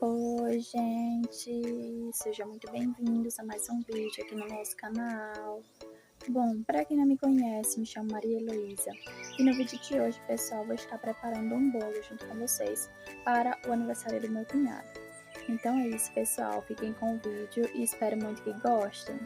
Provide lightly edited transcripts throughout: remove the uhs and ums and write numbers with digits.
Oi, gente! Sejam muito bem-vindos a mais um vídeo aqui no nosso canal. Bom, para quem não me conhece, me chamo Maria Heloísa e no vídeo de hoje, pessoal, vou estar preparando um bolo junto com vocês para o aniversário do meu cunhado. Então é isso, pessoal. Fiquem com o vídeo e espero muito que gostem.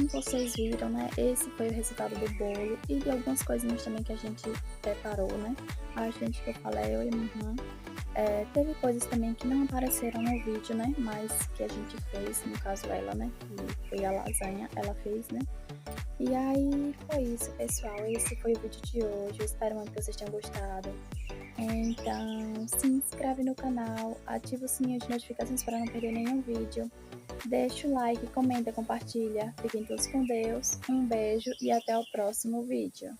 como vocês viram, né, esse foi o resultado do bolo e de algumas coisinhas também que a gente preparou, né. A gente que eu falei, eu e minha irmã. Teve coisas também que não apareceram no vídeo, né, mas que a gente fez, no caso ela, né, que foi a lasanha, ela fez, né. E aí foi isso, pessoal, esse foi o vídeo de hoje, eu espero muito que vocês tenham gostado. Então, se inscreve no canal, ativa o sininho de notificações para não perder nenhum vídeo. Deixa o like, comenta, compartilha. Fiquem todos com Deus. Um beijo e até o próximo vídeo.